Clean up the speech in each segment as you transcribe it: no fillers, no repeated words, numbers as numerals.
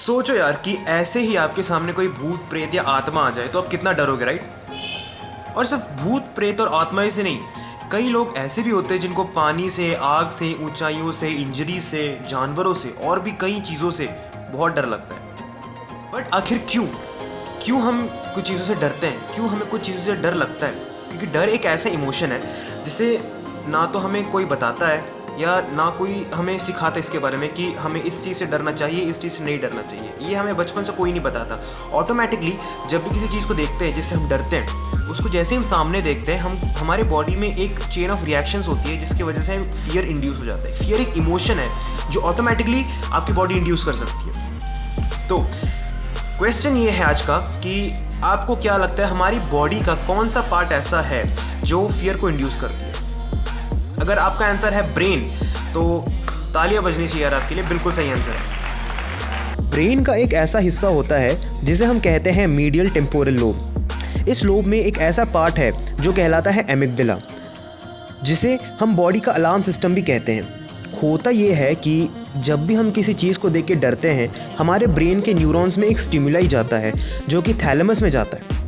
सोचो यार कि ऐसे ही आपके सामने कोई भूत प्रेत या आत्मा आ जाए तो आप कितना डरोगे, राइट। और सिर्फ भूत प्रेत और आत्मा ही से नहीं, कई लोग ऐसे भी होते हैं जिनको पानी से, आग से, ऊंचाइयों से, इंजरी से, जानवरों से और भी कई चीज़ों से बहुत डर लगता है। बट आखिर क्यों हम कुछ चीज़ों से डरते हैं, क्यों हमें कुछ चीज़ों से डर लगता है? क्योंकि डर एक ऐसा इमोशन है जिसे ना तो हमें कोई बताता है या ना कोई हमें सिखाता है इसके बारे में कि हमें इस चीज़ से डरना चाहिए, इस चीज़ से नहीं डरना चाहिए। ये हमें बचपन से कोई नहीं बताता। ऑटोमेटिकली जब भी किसी चीज़ को देखते हैं जिससे हम डरते हैं, उसको जैसे हम सामने देखते हैं, हमारे बॉडी में एक चेन ऑफ रिएक्शंस होती है जिसकी वजह से फियर इंड्यूस हो जाता है। फियर एक इमोशन है जो ऑटोमेटिकली आपकी बॉडी इंड्यूस कर सकती है। तो क्वेश्चन ये है आज का कि आपको क्या लगता है हमारी बॉडी का कौन सा पार्ट ऐसा है जो फियर को इंड्यूस करती है? अगर आपका आंसर है ब्रेन, तो तालियां बजनी चाहिए यार आपके लिए, बिल्कुल सही आंसर है। ब्रेन का एक ऐसा हिस्सा होता है जिसे हम कहते हैं मीडियल टेम्पोरल लोब। इस लोब में एक ऐसा पार्ट है जो कहलाता है एमिगडाला, जिसे हम बॉडी का अलार्म सिस्टम भी कहते हैं। होता ये है कि जब भी हम किसी चीज़ को देख के डरते हैं, हमारे ब्रेन के न्यूरॉन्स में एक स्टिमुलाई जाता है जो कि थैलेमस में जाता है।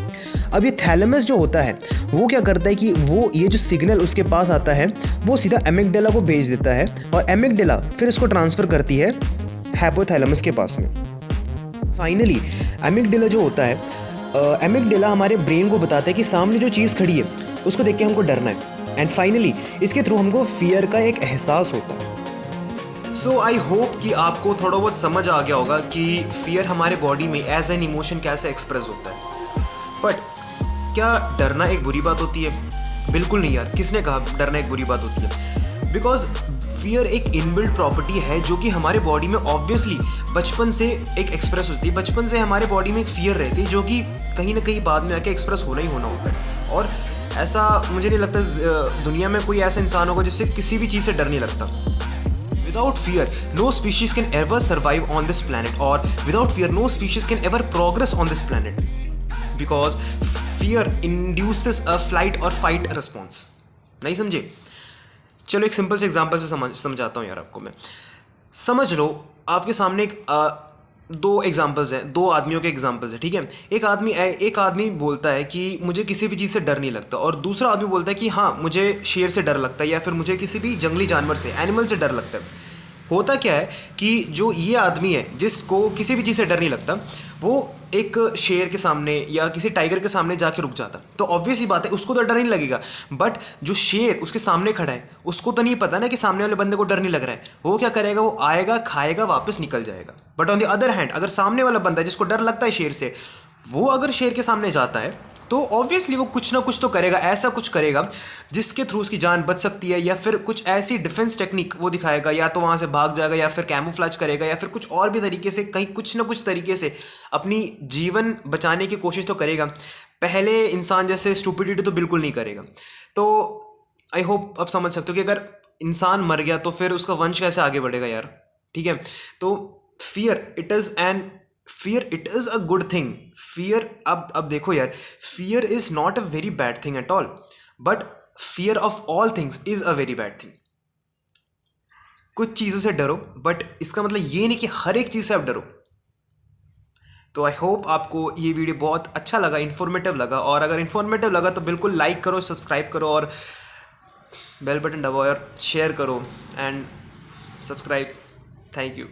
अब ये थैलेमस जो होता है वो क्या करता है कि वो ये जो सिग्नल उसके पास आता है वो सीधा एमिगडाला को भेज देता है और एमिगडाला फिर इसको ट्रांसफ़र करती है हाइपोथैलेमस के पास में। फाइनली एमिगडाला जो होता है, एमिगडाला हमारे ब्रेन को बताता है कि सामने जो चीज़ खड़ी है उसको देख के हमको डरना है। एंड फाइनली इसके थ्रू हमको फियर का एक एहसास होता है। सो आई होप कि आपको थोड़ा बहुत समझ आ गया होगा कि फियर हमारे बॉडी में एज एन इमोशन कैसे एक्सप्रेस होता है। बट क्या डरना एक बुरी बात होती है? बिल्कुल नहीं यार, किसने कहा डरना एक बुरी बात होती है? बिकॉज फियर एक इनबिल्ट प्रॉपर्टी है जो कि हमारे बॉडी में ऑब्वियसली बचपन से एक एक्सप्रेस होती है। बचपन से हमारे बॉडी में एक फियर रहती है जो कि कहीं ना कहीं बाद में आके एक्सप्रेस होना ही होना होता है। और ऐसा मुझे नहीं लगता दुनिया में कोई ऐसा इंसान होगा जिससे किसी भी चीज़ से डर नहीं लगता। Without fear, no species can ever survive on this planet, or without fear, no species can ever progress on this planet. Because fear induces a flight or fight response. नहीं समझे? चलो एक सिंपल से एग्जांपल से समझाता हूँ यार आपको मैं। समझ लो आपके सामने दो एग्जांपल्स हैं, दो आदमियों के एग्जांपल्स हैं, ठीक है। एक आदमी बोलता है कि मुझे किसी भी चीज़ से डर नहीं लगता, और दूसरा आदमी बोलता है कि हाँ मुझे शेर से डर लगता है या फिर मुझे किसी भी जंगली जानवर से, एनिमल से डर लगता है। होता क्या है कि जो ये आदमी है जिसको किसी भी चीज़ से डर नहीं लगता, वो एक शेर के सामने या किसी टाइगर के सामने जाके रुक जाता, तो ऑब्वियस ही बात है उसको तो डर नहीं लगेगा। बट जो शेर उसके सामने खड़ा है उसको तो नहीं पता ना कि सामने वाले बंदे को डर नहीं लग रहा है। वो क्या करेगा, वो आएगा, खाएगा, वापस निकल जाएगा। But on the other hand अगर सामने वाला बंदा है जिसको डर लगता है शेर से, वो अगर शेर के सामने जाता है तो ऑब्वियसली वो कुछ ना कुछ तो करेगा, ऐसा कुछ करेगा जिसके थ्रू उसकी जान बच सकती है, या फिर कुछ ऐसी डिफेंस टेक्निक वो दिखाएगा, या तो वहाँ से भाग जाएगा या फिर कैमोफ्लेज करेगा या फिर कुछ और भी तरीके से, कहीं कुछ ना कुछ तरीके से अपनी जीवन बचाने की कोशिश तो करेगा। पहले इंसान जैसे स्टूपिडिटी तो बिल्कुल नहीं करेगा। तो आई होप आप समझ सकते हो कि अगर इंसान मर गया तो फिर उसका वंश कैसे आगे बढ़ेगा यार, ठीक है। तो fear it is a good thing. Fear अब देखो यार, fear is not a very bad thing at all, but fear of all things is a very bad thing. कुछ चीज़ों से डरो, बट इसका मतलब ये नहीं कि हर एक चीज़ से आप डरो। तो आई होप आपको ये वीडियो बहुत अच्छा लगा, इन्फॉर्मेटिव लगा, और अगर इन्फॉर्मेटिव लगा तो बिल्कुल लाइक करो, सब्सक्राइब करो और बेल बटन दबाओ और शेयर करो एंड सब्सक्राइब। Thank you.